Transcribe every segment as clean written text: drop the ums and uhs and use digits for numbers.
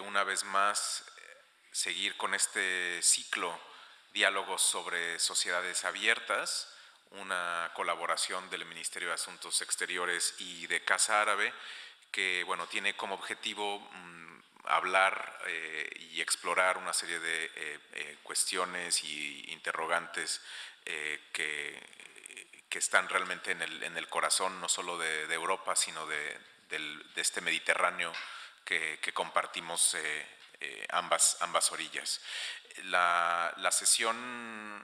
Una vez más, seguir con este ciclo, diálogos sobre sociedades abiertas, una colaboración del Ministerio de Asuntos Exteriores y de Casa Árabe, que bueno, tiene como objetivo hablar y explorar una serie de cuestiones y interrogantes que están realmente en el corazón no solo de Europa, sino de este Mediterráneo que compartimos ambas orillas. La sesión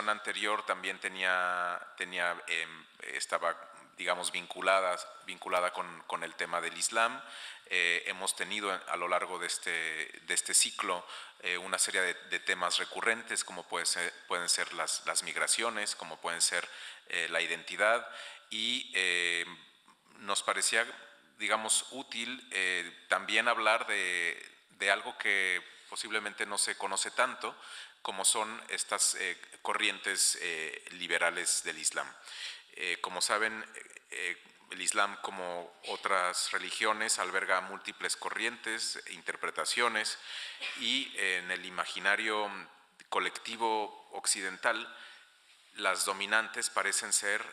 anterior también estaba, digamos, vinculada con el tema del Islam. Hemos tenido a lo largo de este ciclo una serie de temas recurrentes, como pueden ser las migraciones, como pueden ser la identidad, y nos parecía, digamos, útil también hablar de algo que posiblemente no se conoce tanto, como son estas corrientes liberales del Islam. Como saben, el Islam, como otras religiones, alberga múltiples corrientes, interpretaciones, y en el imaginario colectivo occidental, las dominantes parecen ser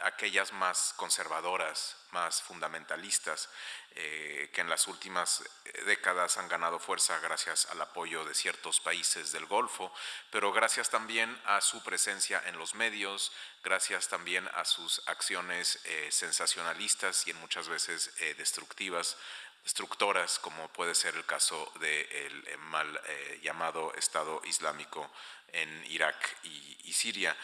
aquellas más conservadoras, más fundamentalistas, que en las últimas décadas han ganado fuerza gracias al apoyo de ciertos países del Golfo, pero gracias también a su presencia en los medios, gracias también a sus acciones sensacionalistas y en muchas veces destructoras, como puede ser el caso del mal llamado Estado Islámico en Irak y Siria.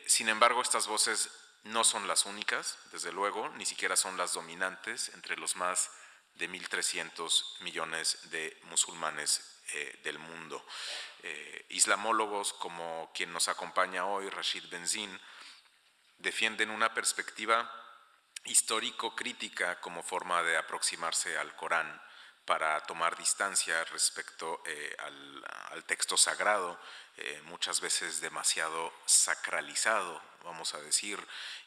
Sin embargo, estas voces no son las únicas, desde luego, ni siquiera son las dominantes entre los más de 1.300 millones de musulmanes del mundo. Islamólogos como quien nos acompaña hoy, Rashid Benzine, defienden una perspectiva histórico-crítica como forma de aproximarse al Corán para tomar distancia respecto al texto sagrado, muchas veces demasiado sacralizado, vamos a decir,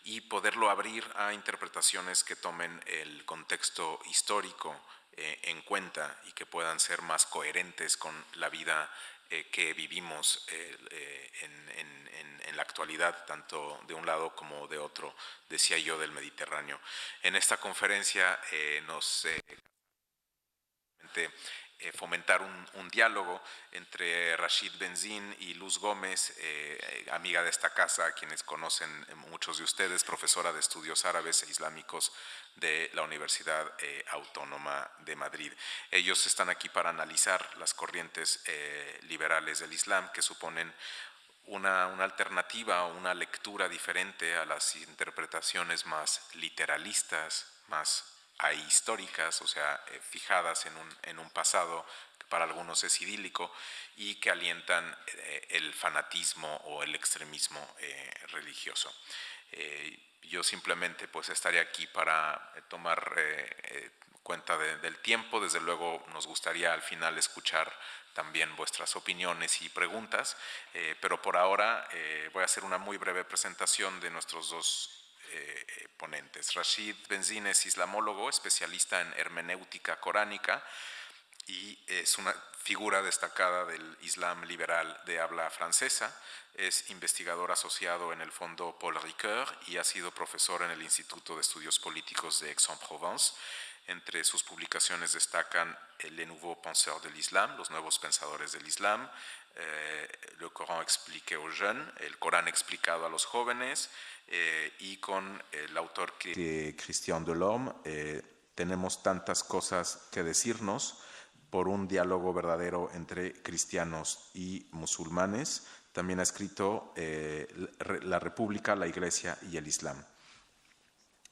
y poderlo abrir a interpretaciones que tomen el contexto histórico en cuenta y que puedan ser más coherentes con la vida que vivimos en la actualidad, tanto de un lado como de otro, decía yo, del Mediterráneo. En esta conferencia nos fomentar un diálogo entre Rashid Benzine y Luz Gómez, amiga de esta casa, a quienes conocen muchos de ustedes, profesora de estudios árabes e islámicos de la Universidad Autónoma de Madrid. Ellos están aquí para analizar las corrientes liberales del Islam, que suponen una alternativa o una lectura diferente a las interpretaciones más literalistas, más ahistóricas, o sea, fijadas en un pasado que para algunos es idílico y que alientan el fanatismo o el extremismo religioso. Yo simplemente pues estaré aquí para tomar cuenta del tiempo. Desde luego nos gustaría al final escuchar también vuestras opiniones y preguntas, pero por ahora voy a hacer una muy breve presentación de nuestros dos ponentes. Rashid Benzine es islamólogo, especialista en hermenéutica coránica y es una figura destacada del Islam liberal de habla francesa. Es investigador asociado en el Fondo Paul Ricoeur y ha sido profesor en el Instituto de Estudios Políticos de Aix-en-Provence. Entre sus publicaciones destacan Les Nouveaux Penseurs de l'Islam, los nuevos pensadores del Islam, Le Coran expliqué aux jeunes, el Corán explicado a los jóvenes, y con el autor Christian Delorme, tenemos tantas cosas que decirnos por un diálogo verdadero entre cristianos y musulmanes. También ha escrito La República, la Iglesia y el Islam.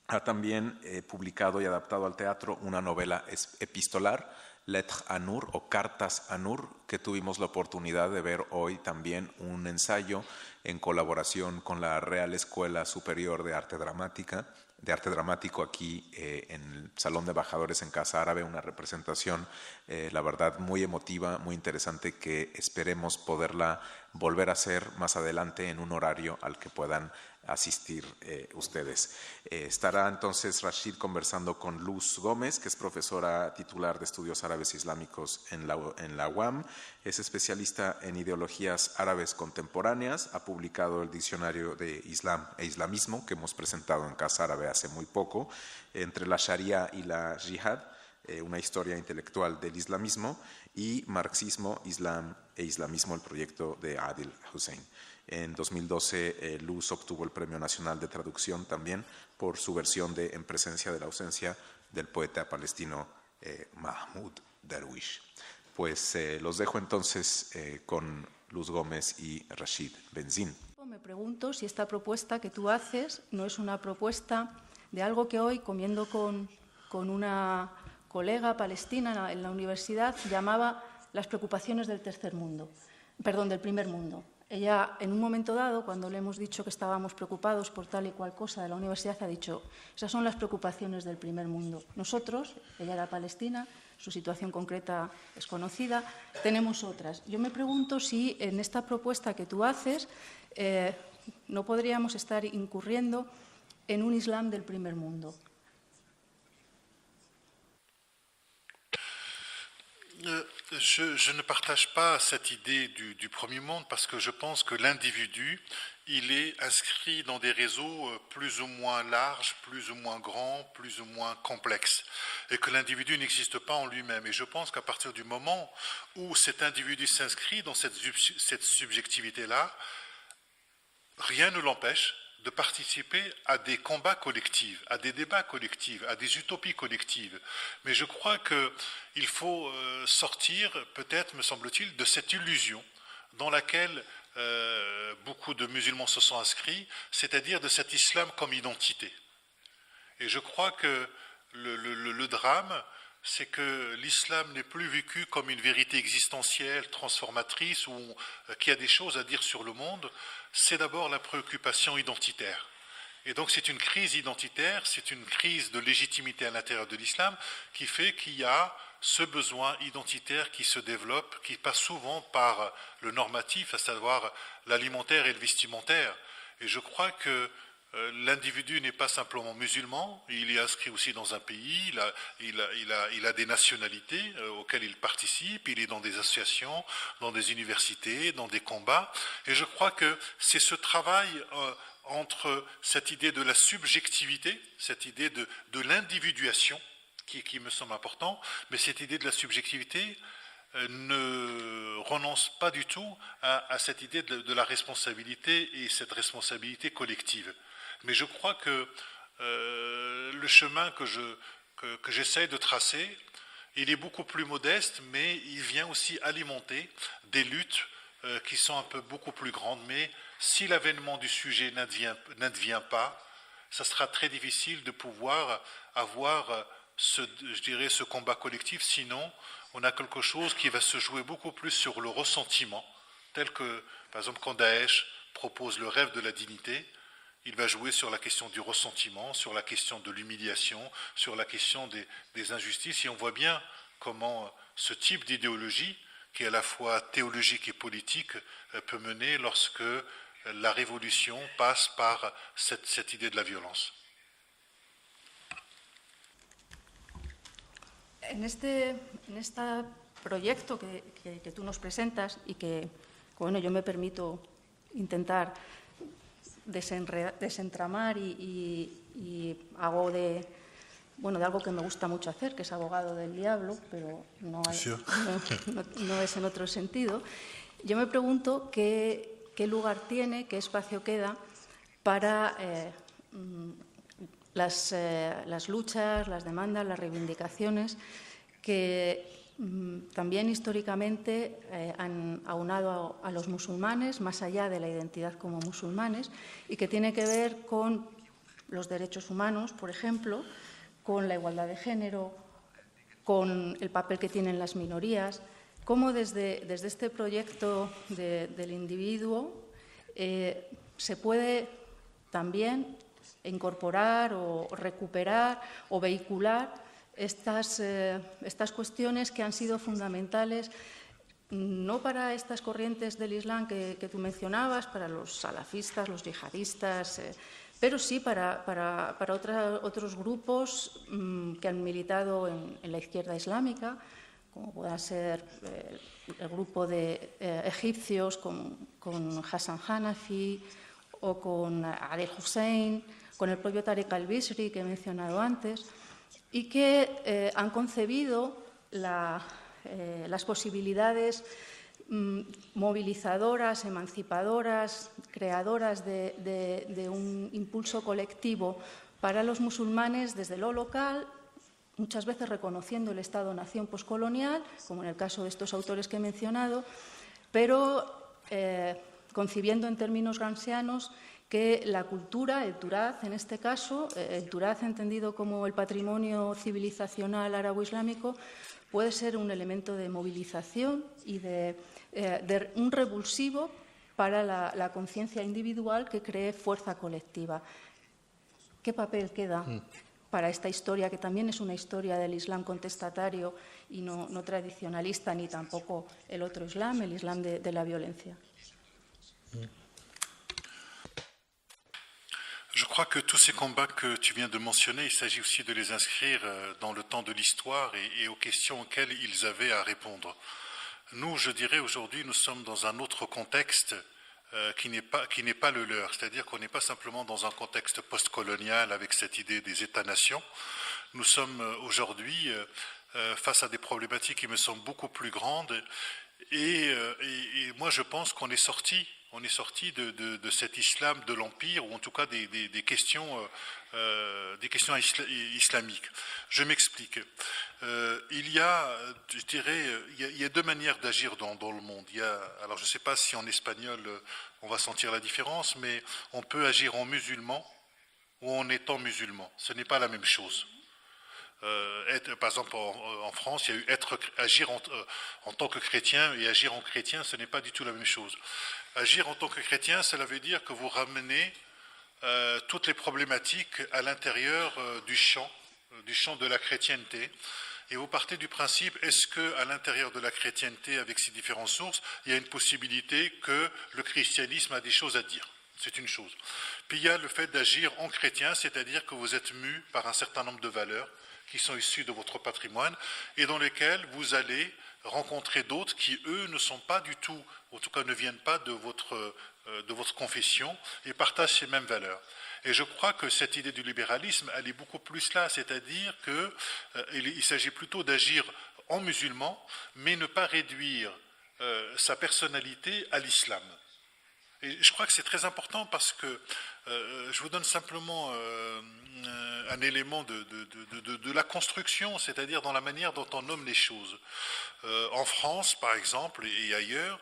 Ha también publicado y adaptado al teatro una novela epistolar, Lettres à Nur o Cartas a Nur, que tuvimos la oportunidad de ver hoy también un ensayo en colaboración con la Real Escuela Superior de Arte Dramático aquí en el Salón de Embajadores en Casa Árabe, una representación, la verdad, muy emotiva, muy interesante, que esperemos poderla volver a hacer más adelante en un horario al que puedan asistir ustedes. Estará entonces Rashid conversando con Luz Gómez, que es profesora titular de Estudios Árabes Islámicos en la UAM, es especialista en ideologías árabes contemporáneas, ha publicado el Diccionario de Islam e Islamismo, que hemos presentado en Casa Árabe hace muy poco, entre la Sharia y la Jihad, una historia intelectual del islamismo, y Marxismo, Islam e Islamismo, el proyecto de Adil Hussein. En 2012, Luz obtuvo el Premio Nacional de Traducción también por su versión de En presencia de la ausencia del poeta palestino Mahmoud Darwish. Pues los dejo entonces con Luz Gómez y Rashid Benzin. Me pregunto si esta propuesta que tú haces no es una propuesta de algo que hoy, comiendo con una colega palestina en la universidad, llamaba las preocupaciones del del primer mundo. Ella, en un momento dado, cuando le hemos dicho que estábamos preocupados por tal y cual cosa de la universidad, ha dicho, esas son las preocupaciones del primer mundo. Nosotros, ella era palestina, su situación concreta es conocida, tenemos otras. Yo me pregunto si en esta propuesta que tú haces no podríamos estar incurriendo en un Islam del primer mundo. Je ne partage pas cette idée du premier monde parce que je pense que l'individu, il est inscrit dans des réseaux plus ou moins larges, plus ou moins grands, plus ou moins complexes, et que l'individu n'existe pas en lui-même. Et je pense qu'à partir du moment où cet individu s'inscrit dans cette subjectivité-là, rien ne l'empêche de participer à des combats collectifs, à des débats collectifs, à des utopies collectives. Mais je crois qu'il faut sortir, peut-être, me semble-t-il, de cette illusion dans laquelle beaucoup de musulmans se sont inscrits, c'est-à-dire de cet islam comme identité. Et je crois que le drame, c'est que l'islam n'est plus vécu comme une vérité existentielle, transformatrice, ou qui a des choses à dire sur le monde. C'est d'abord la préoccupation identitaire. Et donc c'est une crise identitaire, c'est une crise de légitimité à l'intérieur de l'islam qui fait qu'il y a ce besoin identitaire qui se développe, qui passe souvent par le normatif, à savoir l'alimentaire et le vestimentaire. Et je crois que l'individu n'est pas simplement musulman, il est inscrit aussi dans un pays, il a des nationalités auxquelles il participe, il est dans des associations, dans des universités, dans des combats. Et je crois que c'est ce travail entre cette idée de la subjectivité, cette idée de l'individuation qui me semble important, mais cette idée de la subjectivité ne renonce pas du tout à cette idée de la responsabilité et cette responsabilité collective. Mais je crois que le chemin que j'essaye de tracer, il est beaucoup plus modeste, mais il vient aussi alimenter des luttes qui sont un peu beaucoup plus grandes. Mais si l'avènement du sujet n'advient pas, ça sera très difficile de pouvoir avoir ce combat collectif. Sinon, on a quelque chose qui va se jouer beaucoup plus sur le ressentiment, tel que, par exemple, quand Daesh propose le rêve de la dignité, il va jouer sur la question du ressentiment, sur la question de l'humiliation, sur la question des injustices. Et on voit bien comment ce type d'idéologie, qui est à la fois théologique et politique, peut mener lorsque la révolution passe par cette idée de la violence. En este proyecto que tú nos presentas y que, bueno, yo me permito intentar desentramar y hago de algo que me gusta mucho hacer, que es abogado del diablo, pero no es en otro sentido. Yo me pregunto qué lugar tiene, qué espacio queda para las luchas, las demandas, las reivindicaciones que también históricamente han aunado a los musulmanes, más allá de la identidad como musulmanes, y que tiene que ver con los derechos humanos, por ejemplo, con la igualdad de género, con el papel que tienen las minorías, cómo desde este proyecto del individuo se puede también incorporar o recuperar o vehicular estas cuestiones que han sido fundamentales no para estas corrientes del Islam que tú mencionabas, para los salafistas, los yihadistas, pero sí para otros grupos que han militado en la izquierda islámica, como pueda ser el grupo de egipcios con Hassan Hanafi o con Ali Hussein, con el propio Tariq al-Bishri que he mencionado antes, y que han concebido las posibilidades movilizadoras, emancipadoras, creadoras de un impulso colectivo para los musulmanes desde lo local, muchas veces reconociendo el Estado-nación poscolonial, como en el caso de estos autores que he mencionado, pero concibiendo en términos gramscianos que la cultura, el Turaz en este caso, el Turaz entendido como el patrimonio civilizacional árabo-islámico, puede ser un elemento de movilización y de un revulsivo para la conciencia individual que cree fuerza colectiva. ¿Qué papel queda para esta historia, que también es una historia del Islam contestatario y no tradicionalista, ni tampoco el otro Islam, el Islam de la violencia? Je crois que tous ces combats que tu viens de mentionner, il s'agit aussi de les inscrire dans le temps de l'histoire et aux questions auxquelles ils avaient à répondre. Nous, je dirais aujourd'hui, nous sommes dans un autre contexte qui n'est pas le leur, c'est-à-dire qu'on n'est pas simplement dans un contexte postcolonial avec cette idée des États-nations. Nous sommes aujourd'hui face à des problématiques qui me semblent beaucoup plus grandes et moi je pense qu'on est sorti de cet islam de l'Empire, ou en tout cas des questions islamiques. Je m'explique. Il y a deux manières d'agir dans le monde. Alors je ne sais pas si en espagnol on va sentir la différence, mais on peut agir en musulman ou en étant musulman. Ce n'est pas la même chose. Par exemple, en France, il y a eu agir en tant que chrétien et agir en chrétien, ce n'est pas du tout la même chose. Agir en tant que chrétien, cela veut dire que vous ramenez toutes les problématiques à l'intérieur du champ de la chrétienté. Et vous partez du principe, est-ce qu'à l'intérieur de la chrétienté, avec ses différentes sources, il y a une possibilité que le christianisme a des choses à dire? C'est une chose. Puis il y a le fait d'agir en chrétien, c'est-à-dire que vous êtes mu par un certain nombre de valeurs qui sont issues de votre patrimoine et dans lesquelles vous allez rencontrer d'autres qui, eux, ne sont pas du tout, en tout cas ne viennent pas de votre confession et partagent ces mêmes valeurs. Et je crois que cette idée du libéralisme, elle est beaucoup plus là, c'est-à-dire qu'il s'agit plutôt d'agir en musulman, mais ne pas réduire sa personnalité à l'islam. Et je crois que c'est très important parce que je vous donne simplement un élément de la construction, c'est-à-dire dans la manière dont on nomme les choses. En France, par exemple, et ailleurs,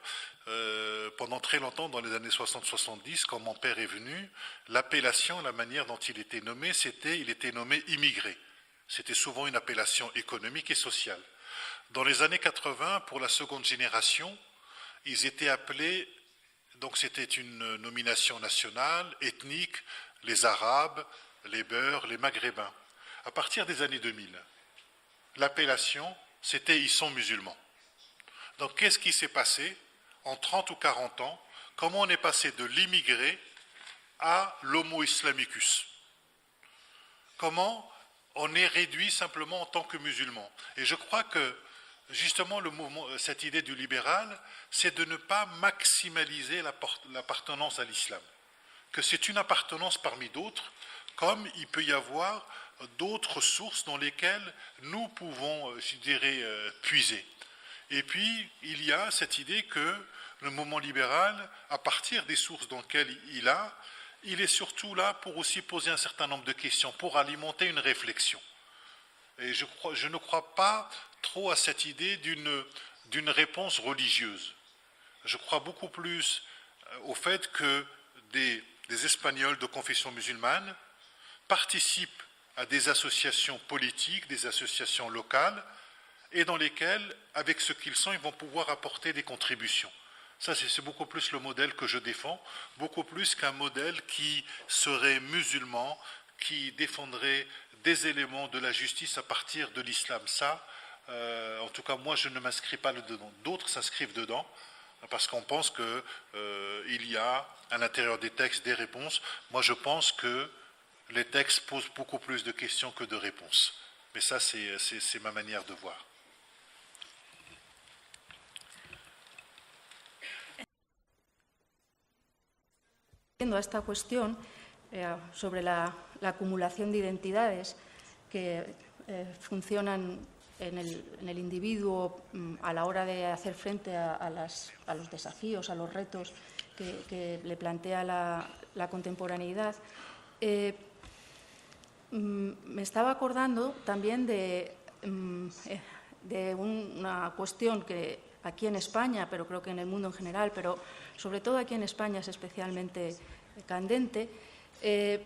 pendant très longtemps, dans les années 60-70, quand mon père est venu, l'appellation, la manière dont il était nommé, il était nommé immigré. C'était souvent une appellation économique et sociale. Dans les années 80, pour la seconde génération, ils étaient appelés, donc c'était une nomination nationale, ethnique, les Arabes, les Beurs, les Maghrébins. À partir des années 2000, l'appellation, c'était « ils sont musulmans ». Donc qu'est-ce qui s'est passé en 30 ou 40 ans? Comment on est passé de l'immigré à l'homo islamicus? Comment on est réduit simplement en tant que musulman? Et je crois que justement le mouvement, cette idée du libéral, c'est de ne pas maximaliser l'appartenance à l'islam, que c'est une appartenance parmi d'autres, comme il peut y avoir d'autres sources dans lesquelles nous pouvons, je dirais, puiser. Et puis, il y a cette idée que le mouvement libéral, à partir des sources dans lesquelles il est surtout là pour aussi poser un certain nombre de questions, pour alimenter une réflexion. Et je ne crois pas trop à cette idée d'une réponse religieuse. Je crois beaucoup plus au fait que des Espagnols de confession musulmane participent à des associations politiques, des associations locales, et dans lesquels, avec ce qu'ils sont, ils vont pouvoir apporter des contributions. Ça, c'est beaucoup plus le modèle que je défends, beaucoup plus qu'un modèle qui serait musulman, qui défendrait des éléments de la justice à partir de l'islam. Ça, en tout cas, moi, je ne m'inscris pas dedans. D'autres s'inscrivent dedans, parce qu'on pense qu'il y a à l'intérieur des textes des réponses. Moi, je pense que les textes posent beaucoup plus de questions que de réponses. Mais ça, c'est ma manière de voir. A esta cuestión sobre la acumulación de identidades que funcionan en el individuo a la hora de hacer frente a los desafíos, a los retos que le plantea la contemporaneidad, me estaba acordando también de una cuestión que aquí en España, pero creo que en el mundo en general, pero sobre todo aquí en España es especialmente candente, en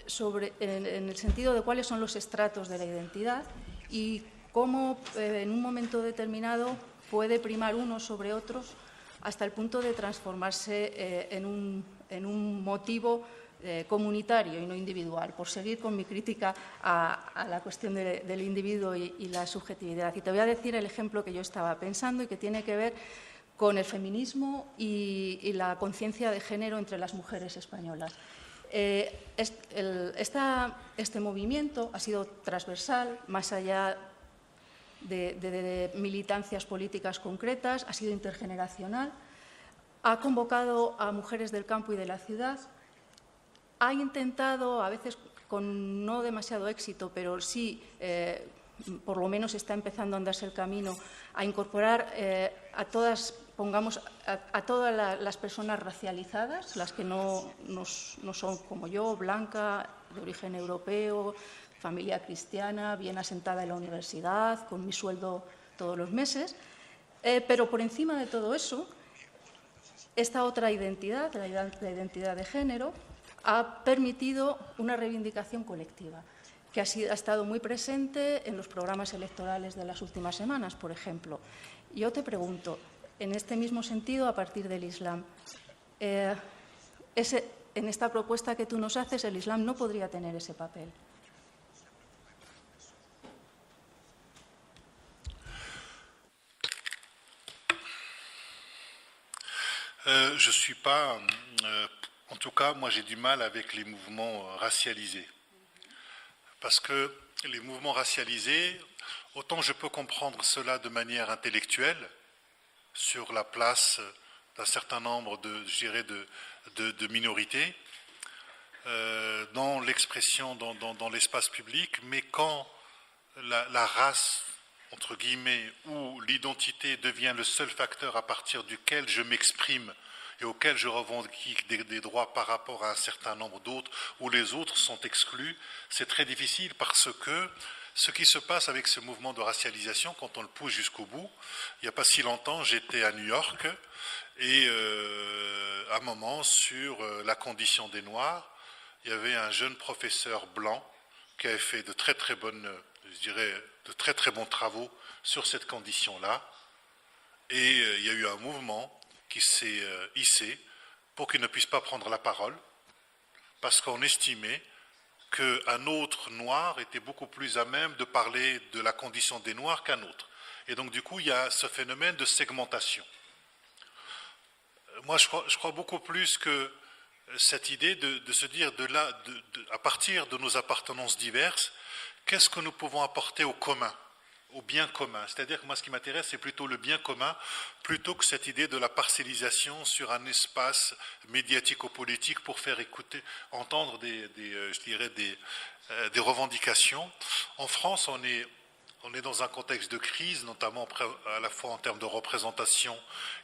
el sentido de cuáles son los estratos de la identidad y cómo en un momento determinado puede primar unos sobre otros hasta el punto de transformarse en un motivo comunitario y no individual, por seguir con mi crítica a la cuestión del individuo y la subjetividad. Y te voy a decir el ejemplo que yo estaba pensando y que tiene que ver con el feminismo y la conciencia de género entre las mujeres españolas. Este movimiento ha sido transversal, más allá de militancias políticas concretas, ha sido intergeneracional, ha convocado a mujeres del campo y de la ciudad, ha intentado, a veces con no demasiado éxito, pero sí, por lo menos está empezando a andarse el camino, a incorporar a todas, pongamos, a todas las personas racializadas, las que no son como yo, blanca, de origen europeo, familia cristiana, bien asentada en la universidad, con mi sueldo todos los meses. Pero por encima de todo eso, esta otra identidad, la identidad de género, ha permitido una reivindicación colectiva que ha estado muy presente en los programas electorales de las últimas semanas, por ejemplo. Yo te pregunto, en este mismo sentido, a partir del Islam, en esta propuesta que tú nos haces, el Islam no podría tener ese papel. Je ne suis pas... en tout cas, moi j'ai du mal avec les mouvements racialisés. Parce que les mouvements racialisés, autant je peux comprendre cela de manière intellectuelle, sur la place d'un certain nombre de minorités, dans l'expression, dans l'espace public, mais quand la race, entre guillemets, ou l'identité devient le seul facteur à partir duquel je m'exprime et auquel je revendique des droits par rapport à un certain nombre d'autres, où les autres sont exclus, c'est très difficile parce que ce qui se passe avec ce mouvement de racialisation, quand on le pousse jusqu'au bout, il n'y a pas si longtemps, j'étais à New York et à un moment, sur la condition des Noirs, il y avait un jeune professeur blanc qui avait fait de très très bonnes, je dirais, de très très bons travaux sur cette condition-là. Et il y a eu un mouvement qui s'est hissé pour qu'il ne puisse pas prendre la parole, parce qu'on estimait qu'un autre noir était beaucoup plus à même de parler de la condition des noirs qu'un autre. Et donc du coup, il y a ce phénomène de segmentation. Moi, je crois beaucoup plus que cette idée de se dire, à partir de nos appartenances diverses, qu'est-ce que nous pouvons apporter au commun, au bien commun. C'est-à-dire que moi, ce qui m'intéresse, c'est plutôt le bien commun, plutôt que cette idée de la parcellisation sur un espace médiatico-politique pour faire entendre des revendications. En France, on est dans un contexte de crise, notamment à la fois en termes de représentation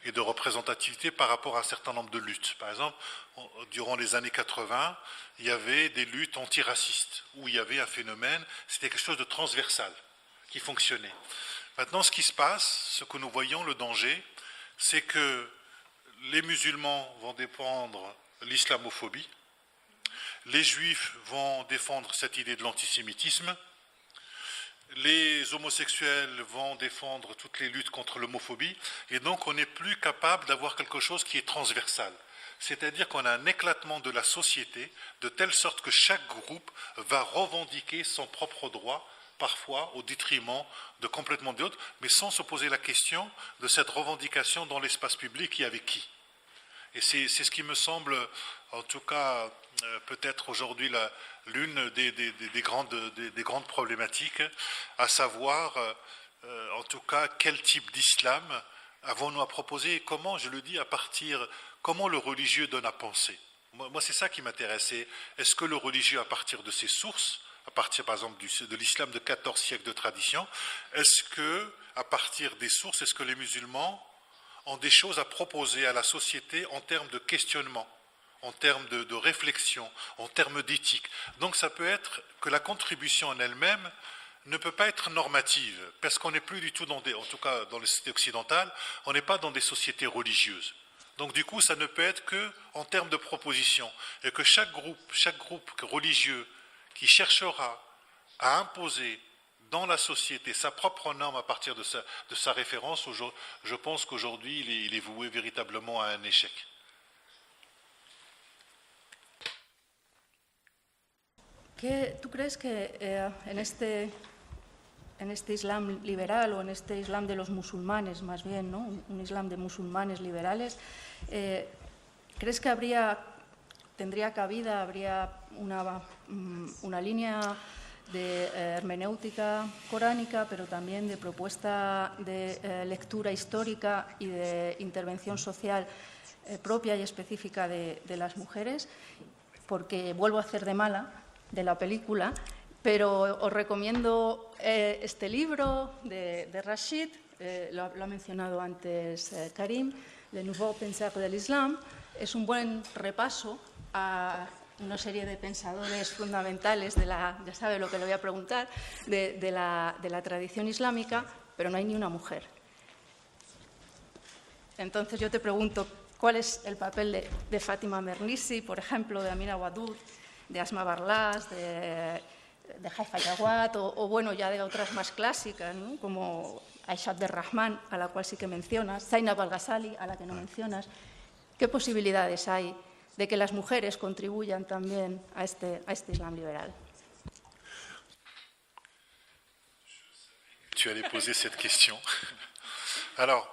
et de représentativité par rapport à un certain nombre de luttes. Par exemple, durant les années 80, il y avait des luttes antiracistes, où il y avait un phénomène, c'était quelque chose de transversal, qui fonctionnait. Maintenant, ce qui se passe, ce que nous voyons, le danger, c'est que les musulmans vont défendre l'islamophobie, les juifs vont défendre cette idée de l'antisémitisme, les homosexuels vont défendre toutes les luttes contre l'homophobie, et donc on n'est plus capable d'avoir quelque chose qui est transversal. C'est-à-dire qu'on a un éclatement de la société, de telle sorte que chaque groupe va revendiquer son propre droit, parfois au détriment de complètement d'autres, mais sans se poser la question de cette revendication dans l'espace public et avec qui. Et c'est ce qui me semble, en tout cas, peut-être aujourd'hui l'une des grandes problématiques, à savoir, en tout cas, quel type d'islam avons-nous à proposer et comment, je le dis, comment le religieux donne à penser. Moi c'est ça qui m'intéressait. Est-ce que le religieux, à partir de ses sources, à partir par exemple de l'islam de 14 siècles de tradition, est-ce que, à partir des sources, est-ce que les musulmans ont des choses à proposer à la société en termes de questionnement, en termes de réflexion, en termes d'éthique. Donc ça peut être que la contribution en elle-même ne peut pas être normative, parce qu'on n'est plus du tout en tout cas dans les sociétés occidentales, on n'est pas dans des sociétés religieuses. Donc du coup, ça ne peut être qu'en termes de proposition, et que chaque groupe religieux qui cherchera à imposer dans la société sa propre norme à partir de sa référence, je pense qu'aujourd'hui, il est voué véritablement à un échec. ¿Tú crees que en este Islam liberal o en este Islam de los musulmanes, más bien, ¿no? Un Islam de musulmanes liberales, crees que tendría cabida, habría una línea de hermenéutica coránica, pero también de propuesta de lectura histórica y de intervención social propia y específica de las mujeres? Porque vuelvo a hacer de mala de la película, pero os recomiendo este libro de Rashid, lo ha mencionado antes Karim, Le Nouveau Penseur de l'Islam. Es un buen repaso a una serie de pensadores fundamentales ya sabe lo que le voy a preguntar, de la tradición islámica, pero no hay ni una mujer. Entonces yo te pregunto, ¿cuál es el papel de Fátima Mernissi, por ejemplo, de Amina Wadud, de Asma Barlas, de Haifa Jawad, o bueno, ya de otras más clásicas, ¿no? Como Aisha Abderrahman, a la cual sí que mencionas, Zainab al-Ghazali, a la que no mencionas? ¿Qué posibilidades hay de que las mujeres contribuyan también a este Islam liberal? Tu allais poser cette question. Alors,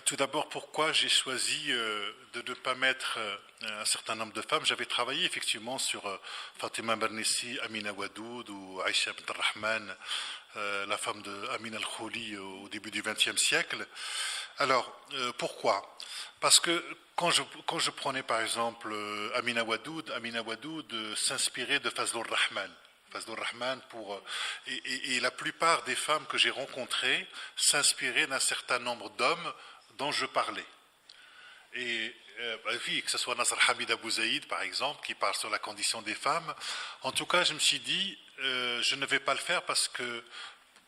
tout d'abord, pourquoi j'ai choisi de ne pas mettre un certain nombre de femmes? J'avais travaillé effectivement sur Fatima Mernissi, Amina Wadud ou Aisha Abderrahman, la femme de Amin al-Khouli au début du XXe siècle. Alors, pourquoi? Parce que quand je prenais par exemple Amina Wadud s'inspirait de Fazlur Rahman. Et la plupart des femmes que j'ai rencontrées s'inspiraient d'un certain nombre d'hommes dont je parlais. Et que ce soit Nasr Hamid Abou Zaïd, par exemple, qui parle sur la condition des femmes. En tout cas, je me suis dit, je ne vais pas le faire parce que,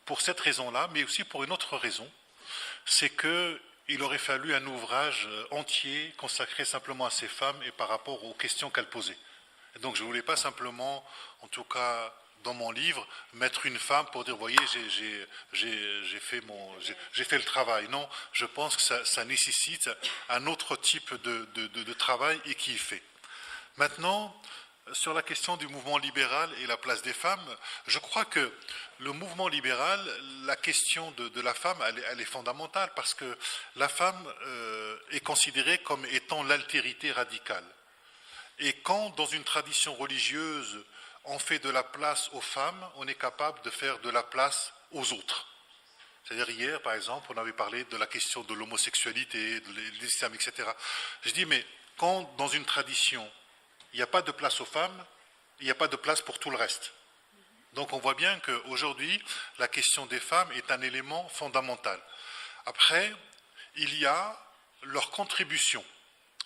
pour cette raison-là, mais aussi pour une autre raison, c'est qu'il aurait fallu un ouvrage entier consacré simplement à ces femmes et par rapport aux questions qu'elles posaient. Et donc je ne voulais pas simplement, en tout cas dans mon livre, mettre une femme pour dire, voyez, j'ai fait le travail. Non, je pense que ça nécessite un autre type de travail et qui y fait. Maintenant, sur la question du mouvement libéral et la place des femmes, je crois que le mouvement libéral, la question de la femme, elle est fondamentale parce que la femme est considérée comme étant l'altérité radicale. Et quand, dans une tradition religieuse, on fait de la place aux femmes, on est capable de faire de la place aux autres. C'est-à-dire hier, par exemple, on avait parlé de la question de l'homosexualité, de l'islam, etc. Je dis, mais quand, dans une tradition, il n'y a pas de place aux femmes, il n'y a pas de place pour tout le reste. Donc on voit bien qu'aujourd'hui, la question des femmes est un élément fondamental. Après, il y a leur contribution.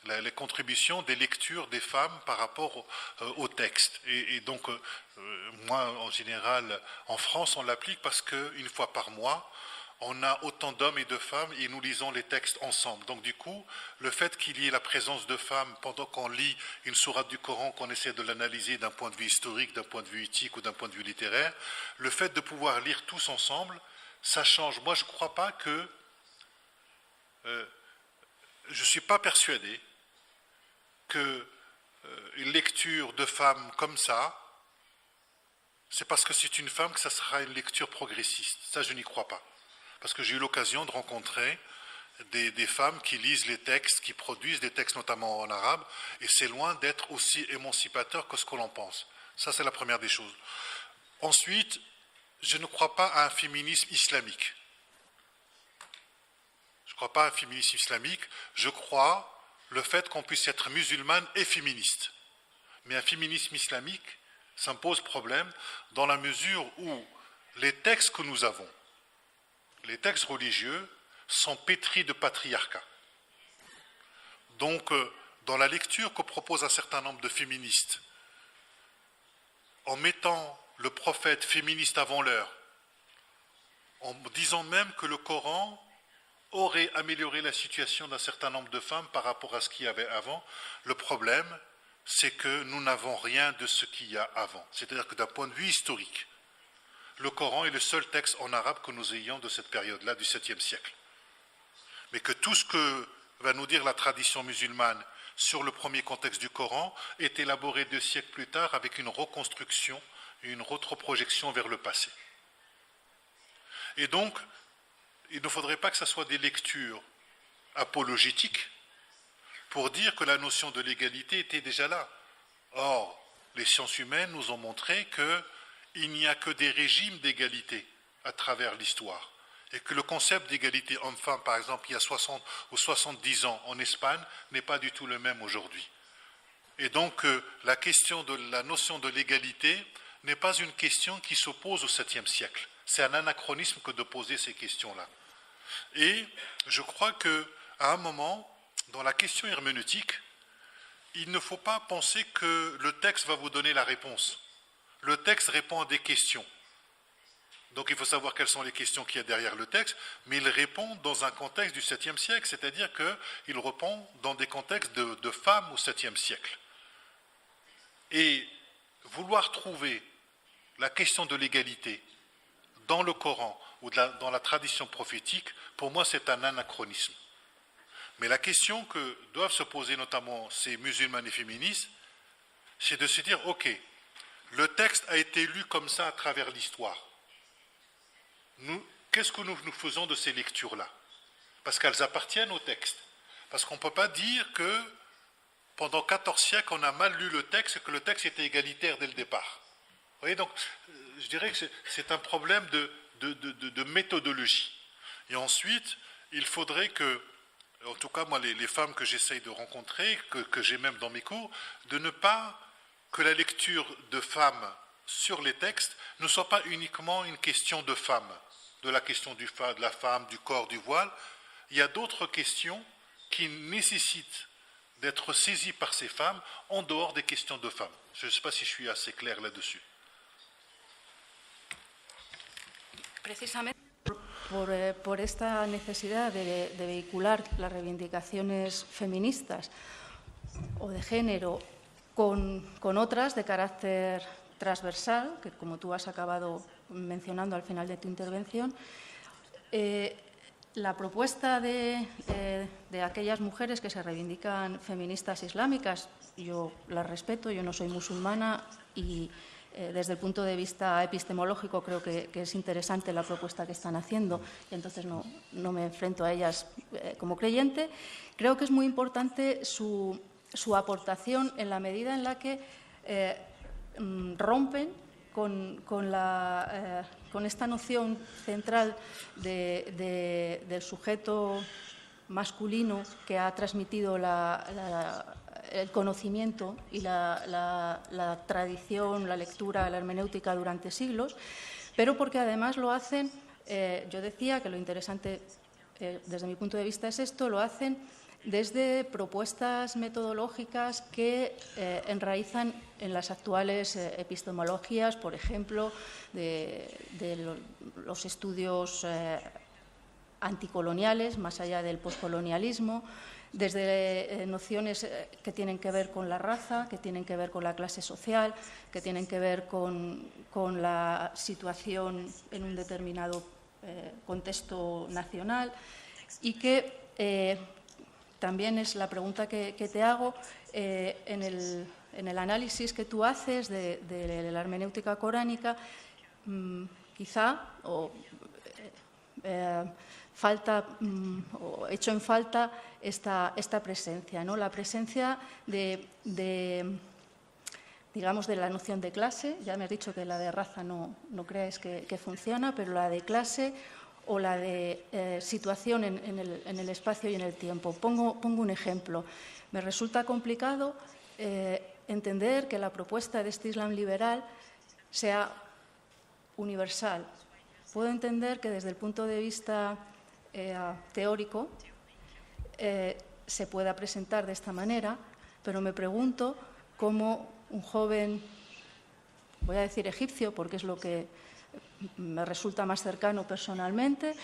Les contributions des lectures des femmes par rapport au texte. Et donc, moi, en général, en France, on l'applique parce qu'une fois par mois, on a autant d'hommes et de femmes et nous lisons les textes ensemble. Donc du coup, le fait qu'il y ait la présence de femmes pendant qu'on lit une sourate du Coran, qu'on essaie de l'analyser d'un point de vue historique, d'un point de vue éthique ou d'un point de vue littéraire, le fait de pouvoir lire tous ensemble, ça change. Moi, je ne crois pas que... je ne suis pas persuadé que une lecture de femmes comme ça, c'est parce que c'est une femme que ça sera une lecture progressiste. Ça, je n'y crois pas. Parce que j'ai eu l'occasion de rencontrer des femmes qui lisent les textes, qui produisent des textes notamment en arabe, et c'est loin d'être aussi émancipateur que ce que l'on pense. Ça, c'est la première des choses. Ensuite, je ne crois pas à un féminisme islamique. Je ne crois pas à un féminisme islamique. Je crois le fait qu'on puisse être musulmane et féministe. Mais un féminisme islamique, ça me pose problème dans la mesure où les textes que nous avons, les textes religieux, sont pétris de patriarcat. Donc, dans la lecture que propose un certain nombre de féministes, en mettant le prophète féministe avant l'heure, en disant même que le Coran aurait amélioré la situation d'un certain nombre de femmes par rapport à ce qu'il y avait avant, le problème, c'est que nous n'avons rien de ce qu'il y a avant. C'est-à-dire que d'un point de vue historique, le Coran est le seul texte en arabe que nous ayons de cette période-là, du 7e siècle. Mais que tout ce que va nous dire la tradition musulmane sur le premier contexte du Coran est élaboré 2 siècles plus tard avec une reconstruction, une rétroprojection vers le passé. Et donc, il ne faudrait pas que ce soit des lectures apologétiques pour dire que la notion de l'égalité était déjà là. Or, les sciences humaines nous ont montré qu'il n'y a que des régimes d'égalité à travers l'histoire. Et que le concept d'égalité homme-femme, par exemple, il y a 60 ou 70 ans en Espagne, n'est pas du tout le même aujourd'hui. Et donc, la question de la notion de l'égalité n'est pas une question qui s'oppose au 7e siècle. C'est un anachronisme que de poser ces questions-là. Et je crois qu'à un moment, dans la question herméneutique, il ne faut pas penser que le texte va vous donner la réponse. Le texte répond à des questions. Donc il faut savoir quelles sont les questions qu'il y a derrière le texte, mais il répond dans un contexte du 7e siècle, c'est-à-dire qu'il répond dans des contextes de femmes au 7e siècle. Et vouloir trouver la question de l'égalité dans le Coran ou dans la tradition prophétique, pour moi c'est un anachronisme. Mais la question que doivent se poser notamment ces musulmanes et féministes, c'est de se dire, ok, le texte a été lu comme ça à travers l'histoire. Qu'est-ce que nous faisons de ces lectures-là? Parce qu'elles appartiennent au texte. Parce qu'on ne peut pas dire que pendant 14 siècles, on a mal lu le texte et que le texte était égalitaire dès le départ. Vous voyez, donc, je dirais que c'est un problème de méthodologie. Et ensuite, il faudrait que, en tout cas, moi, les femmes que j'essaye de rencontrer, que j'ai même dans mes cours, de ne pas que la lecture de femmes sur les textes ne soit pas uniquement une question de femmes, de la question de la femme, du corps, du voile. Il y a d'autres questions qui nécessitent d'être saisies par ces femmes en dehors des questions de femmes. Je ne sais pas si je suis assez clair là-dessus. Precisamente por esta necesidad de vehicular las reivindicaciones feministas o de género con otras de carácter transversal, que como tú has acabado mencionando al final de tu intervención, la propuesta de aquellas mujeres que se reivindican feministas islámicas, yo las respeto, yo no soy musulmana y desde el punto de vista epistemológico creo que es interesante la propuesta que están haciendo y entonces no me enfrento a ellas como creyente. Creo que es muy importante su aportación en la medida en la que rompen con esta noción central del sujeto masculino que ha transmitido el conocimiento y la tradición, la lectura, la hermenéutica durante siglos, pero porque además lo hacen, yo decía que lo interesante desde mi punto de vista es esto, lo hacen desde propuestas metodológicas que enraizan en las actuales epistemologías, por ejemplo, de los estudios anticoloniales, más allá del poscolonialismo, desde nociones que tienen que ver con la raza, que tienen que ver con la clase social, que tienen que ver con la situación en un determinado contexto nacional, y que también es la pregunta que te hago en el análisis que tú haces de la hermenéutica coránica, quizá falta o echo en falta esta presencia, ¿no? La presencia digamos, de la noción de clase. Ya me has dicho que la de raza no creáis que funciona, pero la de clase o la de situación en el espacio y en el tiempo. Pongo un ejemplo. Me resulta complicado entender que la propuesta de este Islam liberal sea universal. Puedo entender que desde el punto de vista teórico se pueda presentar de esta manera, pero me pregunto cómo un joven, voy a decir egipcio porque es lo que me resulta más cercano personalmente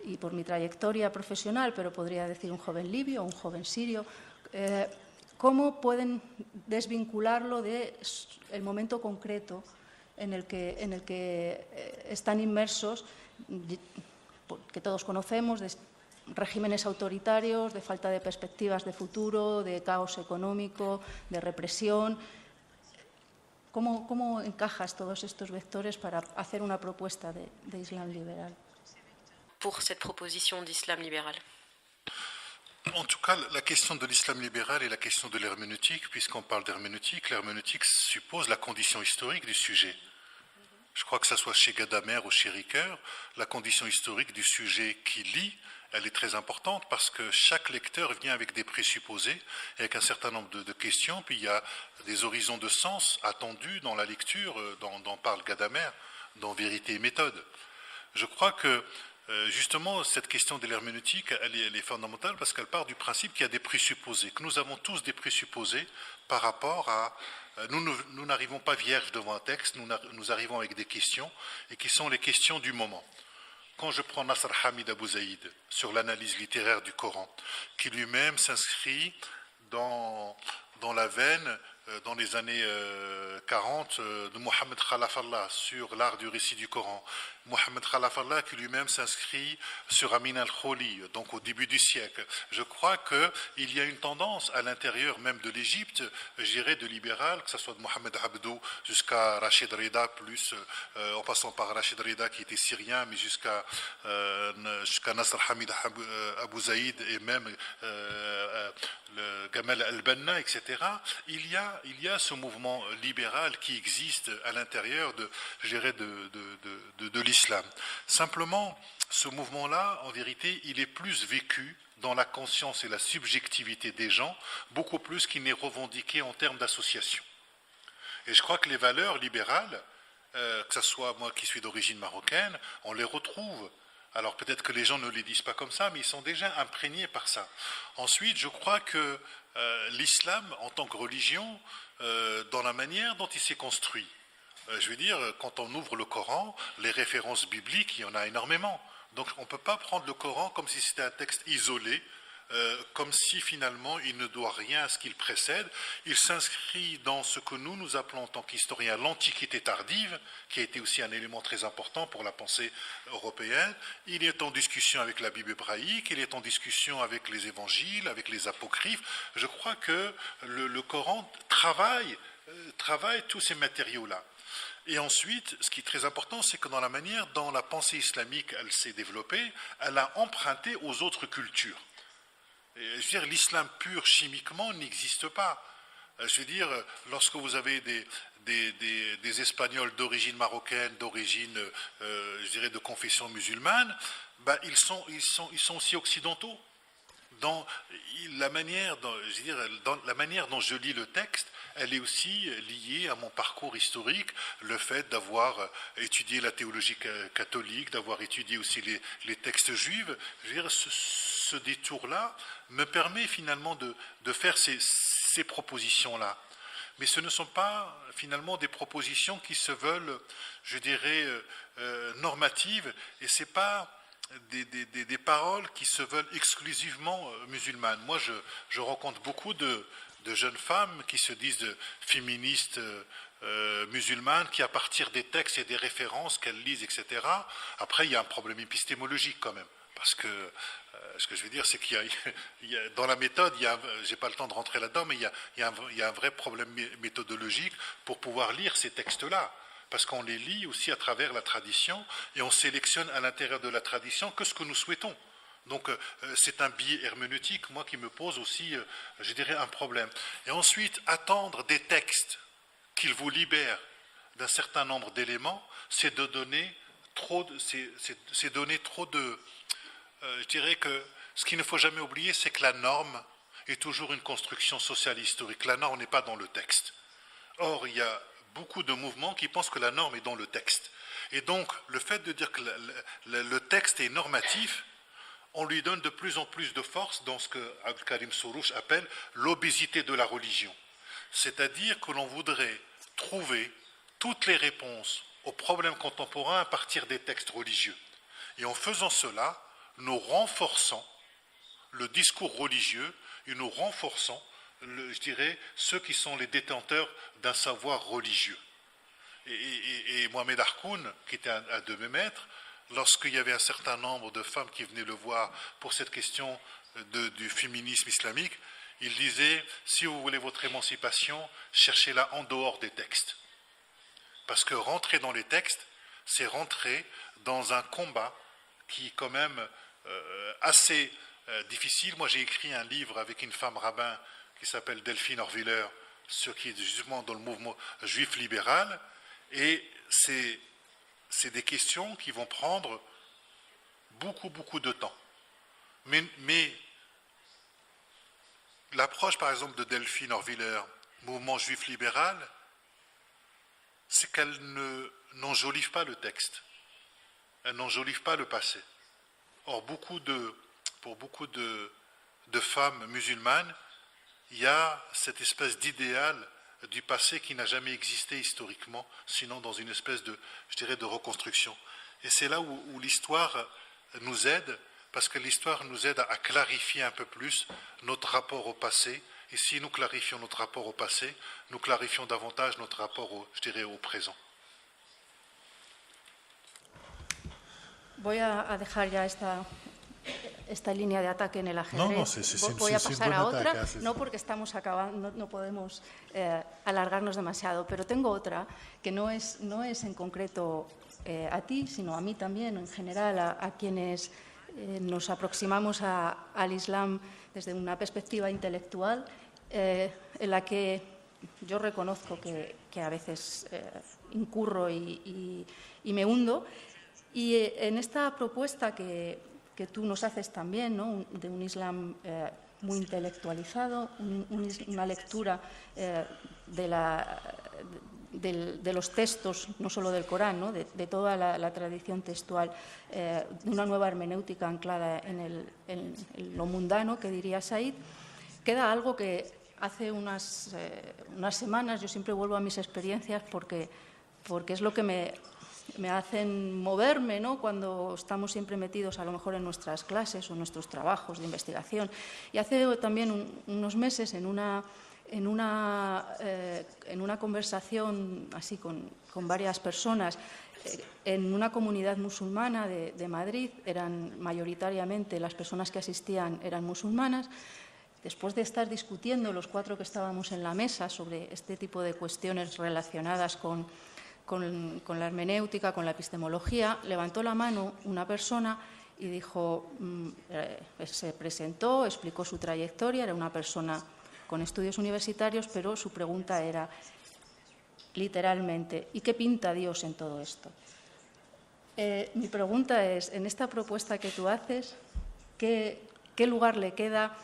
y por mi trayectoria profesional, pero podría decir un joven libio o un joven sirio, cómo pueden desvincularlo del momento concreto en el que están inmersos, que todos conocemos, de regímenes autoritarios, de falta de perspectivas de futuro, de caos económico, de represión. ¿Cómo encajas todos estos vectores para hacer una propuesta de Islam liberal? Pour cette proposition d'islam libéral. En tout cas, la question de l'islam libéral est la question de l'herméneutique, puisqu'on parle d'herméneutique. L'herméneutique suppose la condition historique du sujet. Je crois que ça soit chez Gadamer ou chez Ricoeur, la condition historique du sujet qui lit, elle est très importante parce que chaque lecteur vient avec des présupposés, avec un certain nombre de questions, puis il y a des horizons de sens attendus dans la lecture dont parle Gadamer, dans Vérité et méthode. Je crois que justement cette question de l'herméneutique, elle est fondamentale parce qu'elle part du principe qu'il y a des présupposés, que nous avons tous des présupposés par rapport à... Nous n'arrivons pas vierges devant un texte, nous arrivons avec des questions, et qui sont les questions du moment. Quand je prends Nasr Hamid Abou Zaïd sur l'analyse littéraire du Coran, qui lui-même s'inscrit dans la veine, dans les années 40, de Mohamed Khalaf Allah sur l'art du récit du Coran. Mohamed Khalaf Allah qui lui-même s'inscrit sur Amin al-Kholi, donc au début du siècle. Je crois qu'il y a une tendance à l'intérieur même de l'Égypte, je dirais de libéral, que ce soit de Mohamed Abdou jusqu'à Rachid Reda, plus en passant par Rachid Reda qui était syrien, mais jusqu'à Nasr Hamid Abou Zaïd et même le Gamal al-Banna, etc. Il y a ce mouvement libéral qui existe à l'intérieur de l'islam. Simplement, ce mouvement-là, en vérité, il est plus vécu dans la conscience et la subjectivité des gens, beaucoup plus qu'il n'est revendiqué en termes d'association. Et je crois que les valeurs libérales, que ce soit moi qui suis d'origine marocaine, on les retrouve. Alors peut-être que les gens ne les disent pas comme ça, mais ils sont déjà imprégnés par ça. Ensuite, je crois que l'islam, en tant que religion, dans la manière dont il s'est construit, je veux dire, quand on ouvre le Coran, les références bibliques, il y en a énormément. Donc on ne peut pas prendre le Coran comme si c'était un texte isolé, comme si finalement il ne doit rien à ce qu'il précède. Il s'inscrit dans ce que nous appelons en tant qu'historiens l'Antiquité tardive, qui a été aussi un élément très important pour la pensée européenne. Il est en discussion avec la Bible hébraïque, il est en discussion avec les évangiles, avec les apocryphes. Je crois que le Coran travaille tous ces matériaux-là. Et ensuite, ce qui est très important, c'est que dans la manière dont la pensée islamique elle s'est développée, elle a emprunté aux autres cultures. Et, je veux dire, l'islam pur chimiquement n'existe pas. Je veux dire, lorsque vous avez des Espagnols d'origine marocaine, d'origine, je dirais, de confession musulmane, ben, ils sont aussi occidentaux. Dans la manière dont je lis le texte, elle est aussi liée à mon parcours historique, le fait d'avoir étudié la théologie catholique, d'avoir étudié aussi les textes juifs. Je veux dire, ce détour-là me permet finalement de faire ces propositions-là. Mais ce ne sont pas finalement des propositions qui se veulent, je dirais, normatives, et c'est pas des paroles qui se veulent exclusivement musulmanes. Moi, je rencontre beaucoup de jeunes femmes qui se disent féministes musulmanes, qui à partir des textes et des références qu'elles lisent, etc. Après, il y a un problème épistémologique quand même. Parce que ce que je veux dire, c'est qu'il y a dans la méthode, je n'ai pas le temps de rentrer là-dedans, mais il y a un vrai problème méthodologique pour pouvoir lire ces textes-là. Parce qu'on les lit aussi à travers la tradition et on sélectionne à l'intérieur de la tradition que ce que nous souhaitons. Donc c'est un biais herméneutique, moi, qui me pose aussi, je dirais, un problème. Et ensuite, attendre des textes qu'ils vous libèrent d'un certain nombre d'éléments, c'est donner trop de... je dirais que ce qu'il ne faut jamais oublier, c'est que la norme est toujours une construction sociale historique. La norme n'est pas dans le texte. Or, il y a beaucoup de mouvements qui pensent que la norme est dans le texte. Et donc, le fait de dire que le texte est normatif, on lui donne de plus en plus de force dans ce que Abdelkarim Soroush appelle l'obésité de la religion. C'est-à-dire que l'on voudrait trouver toutes les réponses aux problèmes contemporains à partir des textes religieux. Et en faisant cela, nous renforçons le discours religieux et nous renforçons, je dirais, ceux qui sont les détenteurs d'un savoir religieux. Et Mohamed Harkoun, qui était un de mes maîtres, lorsqu'il y avait un certain nombre de femmes qui venaient le voir pour cette question du féminisme islamique, il disait, si vous voulez votre émancipation, cherchez-la en dehors des textes. Parce que rentrer dans les textes, c'est rentrer dans un combat qui est quand même assez difficile. Moi, j'ai écrit un livre avec une femme rabbin qui s'appelle Delphine Orwiller, ce qui est justement dans le mouvement juif libéral, et c'est des questions qui vont prendre beaucoup de temps. Mais l'approche, par exemple, de Delphine Orwiller, mouvement juif libéral, c'est qu'elle n'enjolive pas le texte, elle n'enjolive pas le passé. Or, pour beaucoup de femmes musulmanes, il y a cette espèce d'idéal du passé qui n'a jamais existé historiquement, sinon dans une espèce de, je dirais, de reconstruction. Et c'est là où l'histoire nous aide, parce que l'histoire nous aide à clarifier un peu plus notre rapport au passé. Et si nous clarifions notre rapport au passé, nous clarifions davantage notre rapport, je dirais, au présent. Voy a dejar ya esta línea de ataque en el ajedrez. Voy a pasar a otra, no porque estamos acabando, no podemos alargarnos demasiado, pero tengo otra que no es en concreto a ti, sino a mí también, en general, a quienes nos aproximamos al Islam desde una perspectiva intelectual, en la que yo reconozco que a veces incurro y me hundo. Y en esta propuesta que tú nos haces también, ¿no?, de un Islam muy intelectualizado, una lectura de los textos, no solo del Corán, ¿no?, de toda la tradición textual, de una nueva hermenéutica anclada en lo mundano, que diría Said, queda algo que hace unas semanas, yo siempre vuelvo a mis experiencias porque es lo que me hacen moverme, ¿no?, cuando estamos siempre metidos a lo mejor en nuestras clases o en nuestros trabajos de investigación. Y hace también unos meses en una conversación así con varias personas en una comunidad musulmana de Madrid, eran mayoritariamente las personas que asistían eran musulmanas. Después de estar discutiendo los cuatro que estábamos en la mesa sobre este tipo de cuestiones relacionadas con la hermenéutica, con la epistemología, levantó la mano una persona y dijo, se presentó, explicó su trayectoria, era una persona con estudios universitarios, pero su pregunta era literalmente, ¿y qué pinta Dios en todo esto? Mi pregunta es, en esta propuesta que tú haces, ¿qué lugar le queda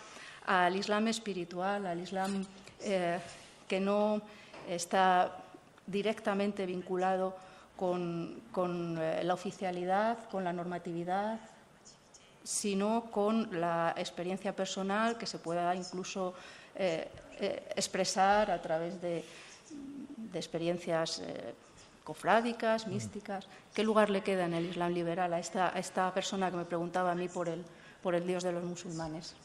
al Islam espiritual, al Islam que no está directamente vinculado con la oficialidad, con la normatividad, sino con la experiencia personal que se pueda incluso expresar a través de experiencias cofrádicas, místicas. ¿Qué lugar le queda en el Islam liberal a esta persona que me preguntaba a mí por el Dios de los musulmanes?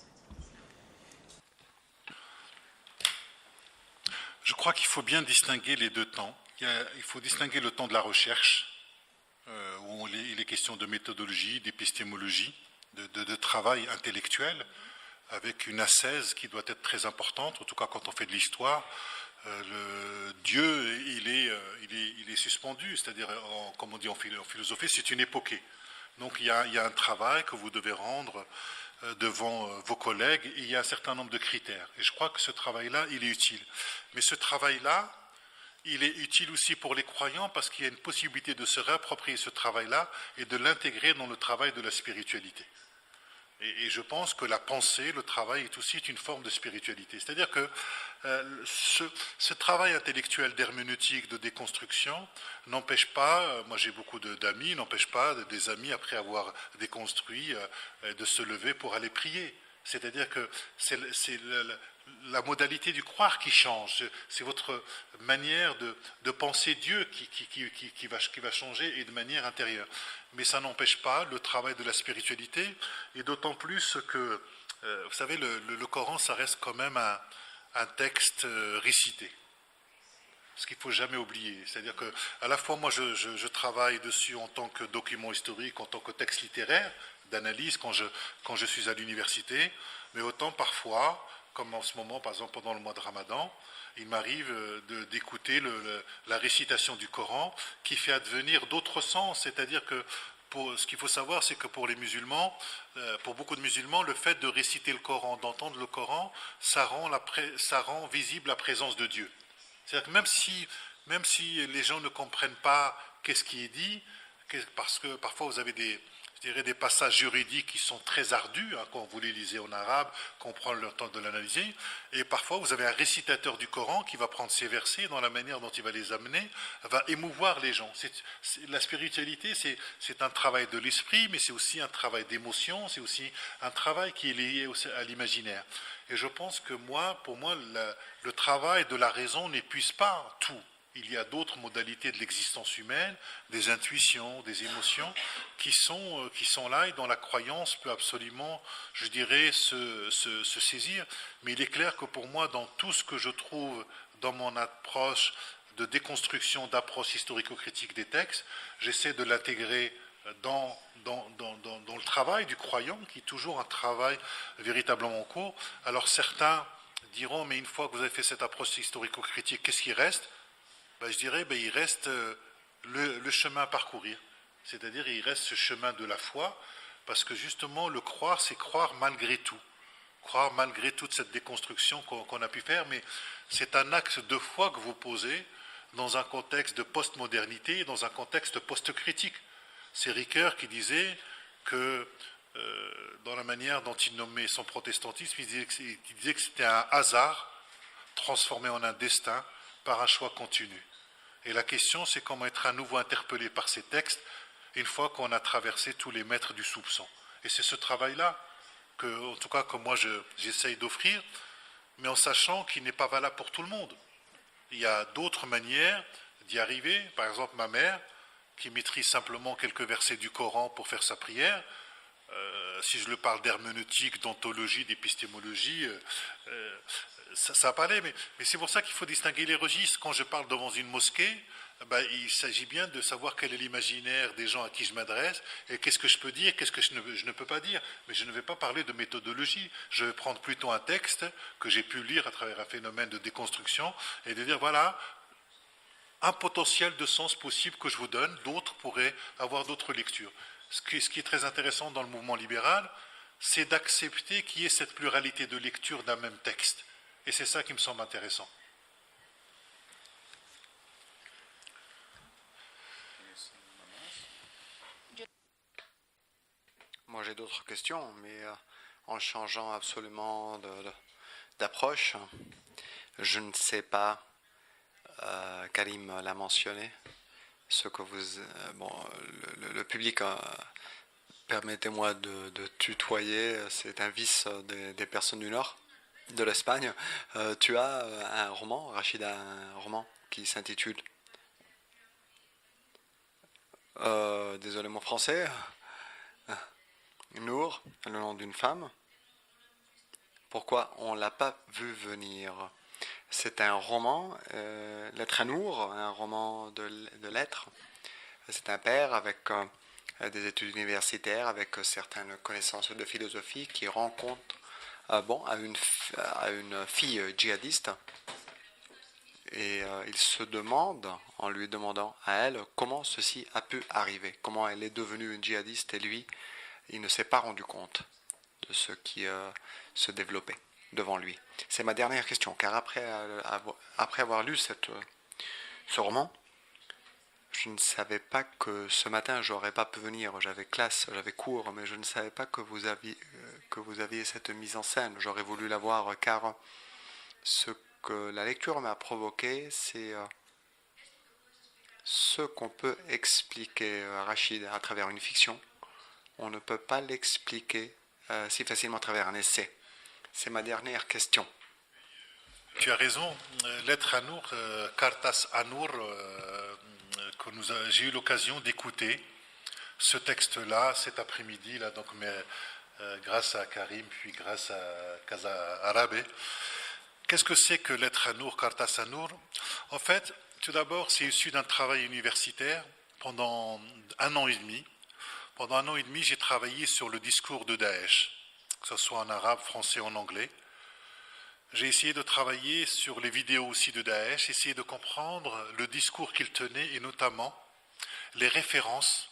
Je crois qu'il faut bien distinguer les deux temps. Il faut distinguer le temps de la recherche, où il est question de méthodologie, d'épistémologie, de travail intellectuel, avec une ascèse qui doit être très importante, en tout cas quand on fait de l'histoire. Dieu, il est suspendu, c'est-à-dire, comme on dit en philosophie, c'est une époquée. Donc il y a un travail que vous devez rendre devant vos collègues, et il y a un certain nombre de critères. Et je crois que ce travail-là, il est utile. Mais ce travail-là, il est utile aussi pour les croyants parce qu'il y a une possibilité de se réapproprier ce travail-là et de l'intégrer dans le travail de la spiritualité. Et je pense que la pensée, le travail est aussi une forme de spiritualité. C'est-à-dire que ce travail intellectuel d'herméneutique, de déconstruction, n'empêche pas, moi j'ai beaucoup d'amis, n'empêche pas des amis, après avoir déconstruit, de se lever pour aller prier. C'est-à-dire que c'est la modalité du croire qui change, c'est votre manière de penser Dieu qui va changer, et de manière intérieure. Mais ça n'empêche pas le travail de la spiritualité, et d'autant plus que, vous savez, le Coran, ça reste quand même un texte récité. Ce qu'il ne faut jamais oublier. C'est-à-dire qu'à la fois, moi, je travaille dessus en tant que document historique, en tant que texte littéraire, d'analyse, quand je suis à l'université, mais autant parfois, comme en ce moment, par exemple, pendant le mois de Ramadan, il m'arrive d'écouter la récitation du Coran qui fait advenir d'autres sens. C'est-à-dire que ce qu'il faut savoir, c'est que pour les musulmans, pour beaucoup de musulmans, le fait de réciter le Coran, d'entendre le Coran, ça rend visible la présence de Dieu. C'est-à-dire que même si les gens ne comprennent pas qu'est-ce qui est dit, parce que parfois vous avez des passages juridiques qui sont très ardus, quand vous les lisez en arabe, qu'on prend le temps de l'analyser, et parfois vous avez un récitateur du Coran qui va prendre ces versets, dans la manière dont il va les amener, va émouvoir les gens. La spiritualité, c'est un travail de l'esprit, mais c'est aussi un travail d'émotion, c'est aussi un travail qui est lié à l'imaginaire. Et je pense que pour moi, le travail de la raison n'épuise pas tout. Il y a d'autres modalités de l'existence humaine, des intuitions, des émotions, qui sont là et dont la croyance peut absolument, je dirais, se saisir. Mais il est clair que pour moi, dans tout ce que je trouve dans mon approche de déconstruction, d'approche historico-critique des textes, j'essaie de l'intégrer dans le travail du croyant, qui est toujours un travail véritablement en cours. Alors certains diront, mais une fois que vous avez fait cette approche historico-critique, qu'est-ce qui reste ? Je dirais, il reste le chemin à parcourir. C'est-à-dire, il reste ce chemin de la foi, parce que justement, le croire, c'est croire malgré tout. Croire malgré toute cette déconstruction qu'on a pu faire, mais c'est un axe de foi que vous posez dans un contexte de post-modernité, dans un contexte post-critique. C'est Ricoeur qui disait que, dans la manière dont il nommait son protestantisme, il disait que c'était un hasard transformé en un destin par un choix continu. Et la question, c'est comment être à nouveau interpellé par ces textes une fois qu'on a traversé tous les mètres du soupçon. Et c'est ce travail-là en tout cas, que moi j'essaye d'offrir, mais en sachant qu'il n'est pas valable pour tout le monde. Il y a d'autres manières d'y arriver. Par exemple, ma mère, qui maîtrise simplement quelques versets du Coran pour faire sa prière, si je le parle d'herméneutique, d'ontologie, d'épistémologie, ça va pas aller, mais c'est pour ça qu'il faut distinguer les registres. Quand je parle devant une mosquée, il s'agit bien de savoir quel est l'imaginaire des gens à qui je m'adresse, et qu'est-ce que je peux dire, qu'est-ce que je ne peux pas dire. Mais je ne vais pas parler de méthodologie, je vais prendre plutôt un texte que j'ai pu lire à travers un phénomène de déconstruction, et de dire, voilà, un potentiel de sens possible que je vous donne, d'autres pourraient avoir d'autres lectures. Ce qui est très intéressant dans le mouvement libéral, c'est d'accepter qu'il y ait cette pluralité de lecture d'un même texte. Et c'est ça qui me semble intéressant. Moi j'ai d'autres questions, mais en changeant absolument d'approche, je ne sais pas, Karim l'a mentionné, ce que vous... le public, permettez-moi de tutoyer, c'est un vice des personnes du Nord, de l'Espagne. Tu as un roman, Rachid a un roman qui s'intitule Désolé mon français. Nour, le nom d'une femme. Pourquoi on ne l'a pas vu venir? C'est un roman, Lettre à Nour, un roman de lettres. C'est un père avec des études universitaires, avec certaines connaissances de philosophie qui rencontre à une fille djihadiste. Et il se demande, en lui demandant à elle, comment ceci a pu arriver, comment elle est devenue une djihadiste et lui, il ne s'est pas rendu compte de ce qui se développait devant lui. C'est ma dernière question, car après avoir lu ce roman, je ne savais pas que ce matin, j'aurais pas pu venir. J'avais classe, j'avais cours, mais je ne savais pas que vous aviez cette mise en scène. J'aurais voulu la voir, car ce que la lecture m'a provoqué, c'est ce qu'on peut expliquer, Rachid, à travers une fiction. On ne peut pas l'expliquer si facilement à travers un essai. C'est ma dernière question. Tu as raison. Lettre à Nour, Cartas à Nour, j'ai eu l'occasion d'écouter ce texte-là cet après-midi, là, donc, grâce à Karim, puis grâce à Casa Arabe. Qu'est-ce que c'est que Lettre à Nour, Cartas à Nour? En fait, tout d'abord, c'est issu d'un travail universitaire pendant 1 an et demi. Pendant 1 an et demi, j'ai travaillé sur le discours de Daesh, que ce soit en arabe, français ou en anglais. J'ai essayé de travailler sur les vidéos aussi de Daesh, essayer de comprendre le discours qu'il tenait et notamment les références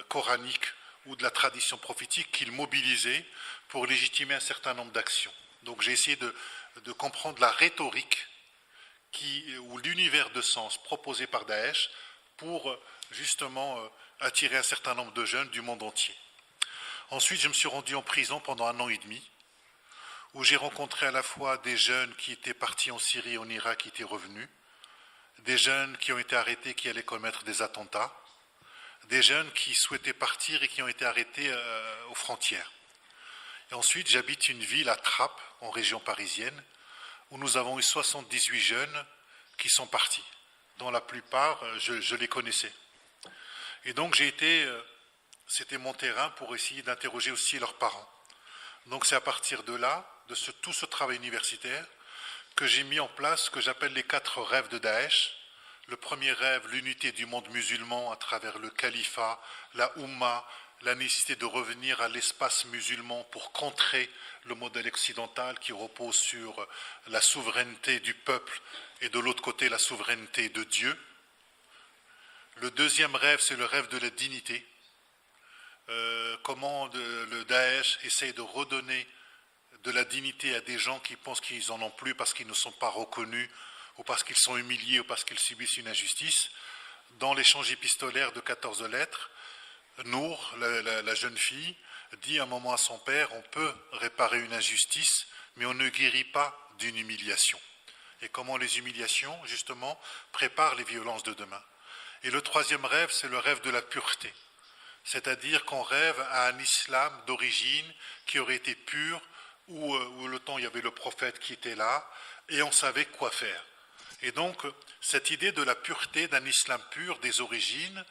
coraniques ou de la tradition prophétique qu'il mobilisait pour légitimer un certain nombre d'actions. Donc j'ai essayé de comprendre la rhétorique ou l'univers de sens proposé par Daesh pour justement attirer un certain nombre de jeunes du monde entier. Ensuite, je me suis rendu en prison pendant 1 an et demi, où j'ai rencontré à la fois des jeunes qui étaient partis en Syrie et en Irak, qui étaient revenus, des jeunes qui ont été arrêtés, qui allaient commettre des attentats, des jeunes qui souhaitaient partir et qui ont été arrêtés aux frontières. Et ensuite, j'habite une ville à Trappes, en région parisienne, où nous avons eu 78 jeunes qui sont partis, dont la plupart, je les connaissais. Et donc, c'était mon terrain pour essayer d'interroger aussi leurs parents. Donc, c'est à partir de là, de tout ce travail universitaire, que j'ai mis en place ce que j'appelle les 4 rêves de Daesh. Le premier rêve, l'unité du monde musulman à travers le califat, la Oumma, la nécessité de revenir à l'espace musulman pour contrer le modèle occidental qui repose sur la souveraineté du peuple et de l'autre côté la souveraineté de Dieu. Le deuxième rêve, c'est le rêve de la dignité. Comment le Daesh essaye de redonner de la dignité à des gens qui pensent qu'ils n'en ont plus parce qu'ils ne sont pas reconnus ou parce qu'ils sont humiliés ou parce qu'ils subissent une injustice. Dans l'échange épistolaire de 14 lettres, Nour, la jeune fille, dit un moment à son père, on peut réparer une injustice, mais on ne guérit pas d'une humiliation. Et comment les humiliations, justement, préparent les violences de demain. Et le troisième rêve, c'est le rêve de la pureté. C'est-à-dire qu'on rêve à un islam d'origine qui aurait été pur, où le temps il y avait le prophète qui était là, et on savait quoi faire. Et donc, cette idée de la pureté, d'un islam pur, des origines,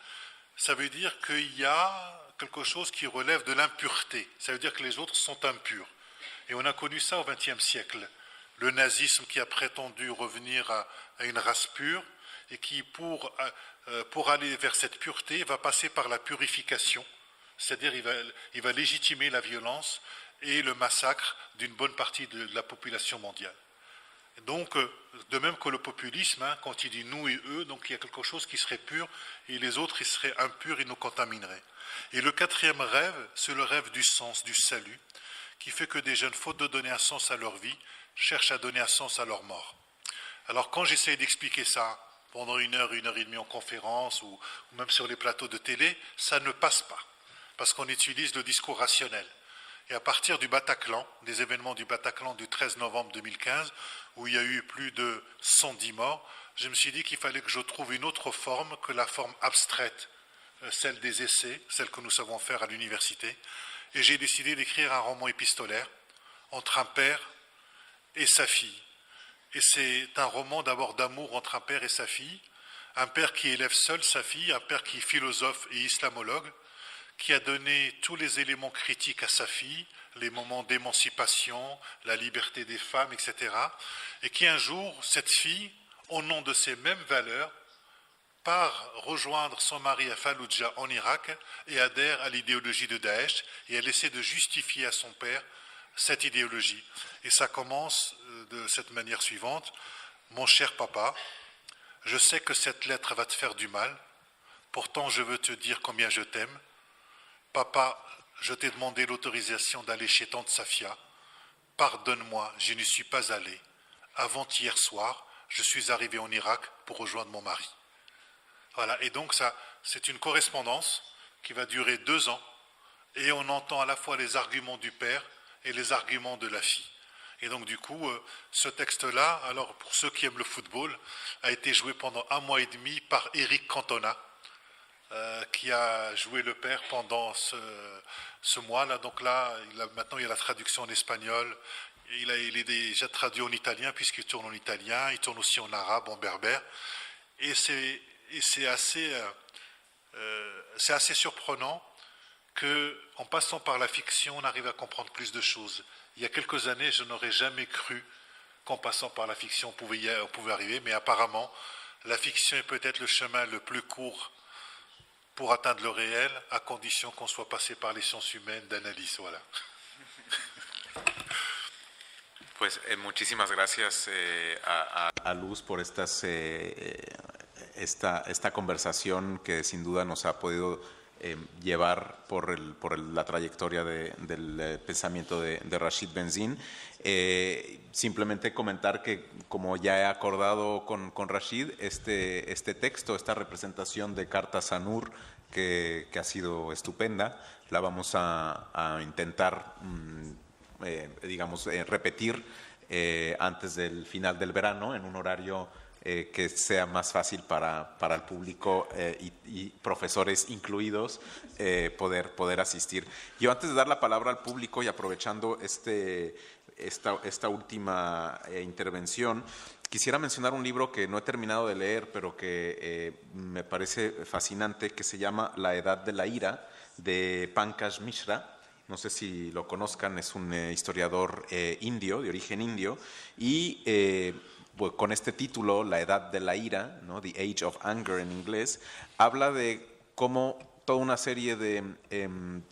ça veut dire qu'il y a quelque chose qui relève de l'impureté. Ça veut dire que les autres sont impurs. Et on a connu ça au XXe siècle. Le nazisme qui a prétendu revenir à une race pure, et qui, pour aller vers cette pureté, va passer par la purification. C'est-à-dire il va légitimer la violence et le massacre d'une bonne partie de la population mondiale. Donc, de même que le populisme, quand il dit nous et eux, donc il y a quelque chose qui serait pur et les autres, ils seraient impurs et nous contamineraient. Et le quatrième rêve, c'est le rêve du sens, du salut, qui fait que des jeunes, faute de donner un sens à leur vie, cherchent à donner un sens à leur mort. Alors quand j'essaie d'expliquer ça pendant 1 heure et demie en conférence ou même sur les plateaux de télé, ça ne passe pas, parce qu'on utilise le discours rationnel. Et à partir du Bataclan, des événements du Bataclan du 13 novembre 2015, où il y a eu plus de 110 morts, je me suis dit qu'il fallait que je trouve une autre forme que la forme abstraite, celle des essais, celle que nous savons faire à l'université. Et j'ai décidé d'écrire un roman épistolaire entre un père et sa fille. Et c'est un roman d'abord d'amour entre un père et sa fille, un père qui élève seul sa fille, un père qui est philosophe et islamologue, qui a donné tous les éléments critiques à sa fille, les moments d'émancipation, la liberté des femmes, etc. Et qui un jour, cette fille, au nom de ces mêmes valeurs, part rejoindre son mari à Fallujah en Irak et adhère à l'idéologie de Daesh, et elle essaie de justifier à son père cette idéologie. Et ça commence de cette manière suivante. Mon cher papa, je sais que cette lettre va te faire du mal, pourtant je veux te dire combien je t'aime. Papa, je t'ai demandé l'autorisation d'aller chez tante Safia. Pardonne-moi, je n'y suis pas allé. Avant-hier soir, je suis arrivé en Irak pour rejoindre mon mari. Voilà, et donc ça, c'est une correspondance qui va durer 2 ans, et on entend à la fois les arguments du père et les arguments de la fille. Et donc du coup, ce texte-là, alors pour ceux qui aiment le football, a été joué pendant 1 mois et demi par Eric Cantona, qui a joué le père pendant ce mois-là. Donc là, maintenant il y a la traduction en espagnol, il est déjà traduit en italien puisqu'il tourne en italien, il tourne aussi en arabe, en berbère. Et c'est assez surprenant qu'en passant par la fiction, on arrive à comprendre plus de choses. Il y a quelques années, je n'aurais jamais cru qu'en passant par la fiction, on pouvait arriver, mais apparemment, la fiction est peut-être le chemin le plus court pour atteindre le réel, à condition qu'on soit passé par les sciences humaines d'analyse. Voilà. Pues muchísimas gracias a Luz por esta conversación que sin duda nos ha podido llevar por la trayectoria del pensamiento de Rashid Benzine. Simplemente comentar que, como ya he acordado con Rashid, este texto, esta representación de Carta Sanur, que ha sido estupenda, la vamos a intentar repetir antes del final del verano en un horario que sea más fácil para el público y profesores incluidos poder asistir. Yo, antes de dar la palabra al público y aprovechando esta última intervención, quisiera mencionar un libro que no he terminado de leer, pero que me parece fascinante, que se llama La Edad de la Ira, de Pankaj Mishra. No sé si lo conozcan, es un historiador indio, de origen indio, y pues, con este título, La Edad de la Ira, ¿no? The Age of Anger en inglés, habla de cómo toda una serie de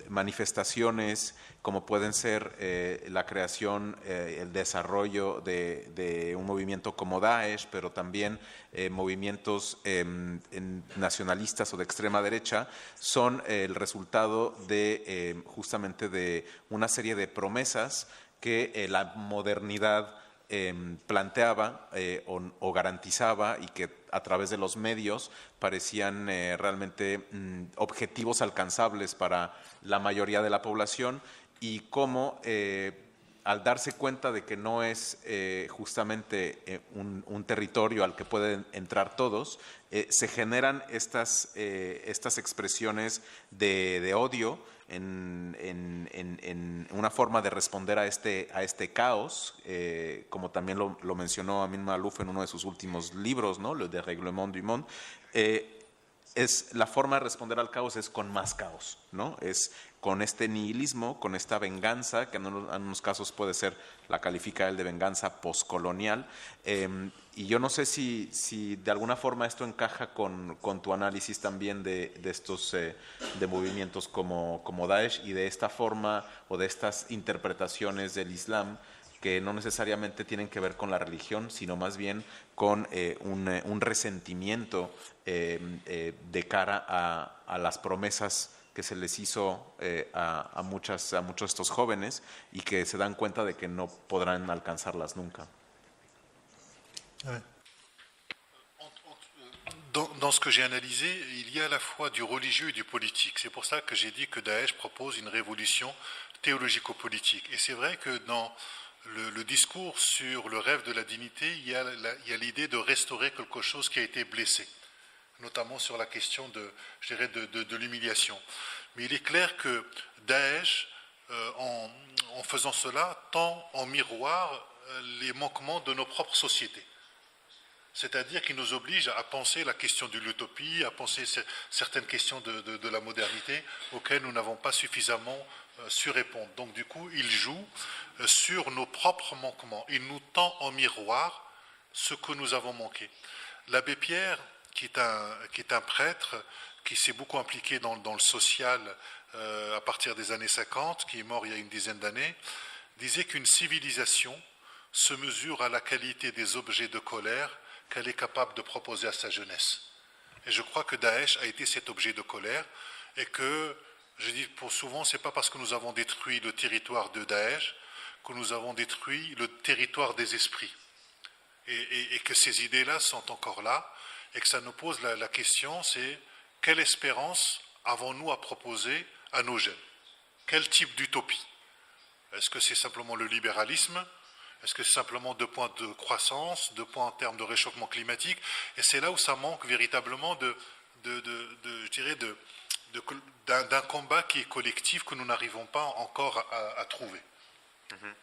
manifestaciones, como pueden ser la creación, el desarrollo de un movimiento como Daesh, pero también movimientos nacionalistas o de extrema derecha, son el resultado de justamente de una serie de promesas que la modernidad planteaba o garantizaba, y que a través de los medios parecían realmente objetivos alcanzables para la mayoría de la población, y cómo al darse cuenta de que no es justamente un territorio al que pueden entrar todos, se generan estas expresiones de odio en una forma de responder a este caos, como también lo mencionó Amin Maalouf en uno de sus últimos libros, ¿no? Le Dérèglement du Monde. Es la forma de responder al caos es con más caos, ¿no? Es con este nihilismo, con esta venganza, que en unos casos puede ser, la califica él de venganza postcolonial. Y yo no sé si de alguna forma esto encaja con tu análisis también de estos de movimientos como Daesh, y de esta forma o de estas interpretaciones del Islam que no necesariamente tienen que ver con la religión, sino más bien con un resentimiento de cara a las promesas que se les hizo a muchos de estos jóvenes, y que se dan cuenta de que no podrán alcanzarlas nunca. Ouais. Dans ce que j'ai analysé, il y a à la fois du religieux et du politique. C'est pour ça que j'ai dit que Daesh propose une révolution théologico-politique. Et c'est vrai que dans le discours sur le rêve de la dignité, il y a l'idée de restaurer quelque chose qui a été blessé, notamment sur la question de l'humiliation. Mais il est clair que Daesh, en faisant cela, tend en miroir les manquements de nos propres sociétés. c'est-à-dire qui nous oblige à penser la question de l'utopie, à penser certaines questions de la modernité auxquelles nous n'avons pas suffisamment su répondre. Donc du coup, il joue sur nos propres manquements. Il nous tend en miroir ce que nous avons manqué. L'abbé Pierre, qui est un prêtre, qui s'est beaucoup impliqué dans le social à partir des années 50, qui est mort il y a une dizaine d'années, disait qu'une civilisation se mesure à la qualité des objets de colère qu'elle est capable de proposer à sa jeunesse. Et je crois que Daesh a été cet objet de colère et que, je dis pour souvent, ce n'est pas parce que nous avons détruit le territoire de Daesh que nous avons détruit le territoire des esprits. Et que ces idées-là sont encore là et que ça nous pose la question, c'est quelle espérance avons-nous à proposer à nos jeunes? Quel type d'utopie? Est-ce que c'est simplement le libéralisme? Est-ce que c'est simplement 2 points de croissance, 2 points en termes de réchauffement climatique? Et c'est là où ça manque véritablement d'un combat qui est collectif que nous n'arrivons pas encore à trouver. Mm-hmm.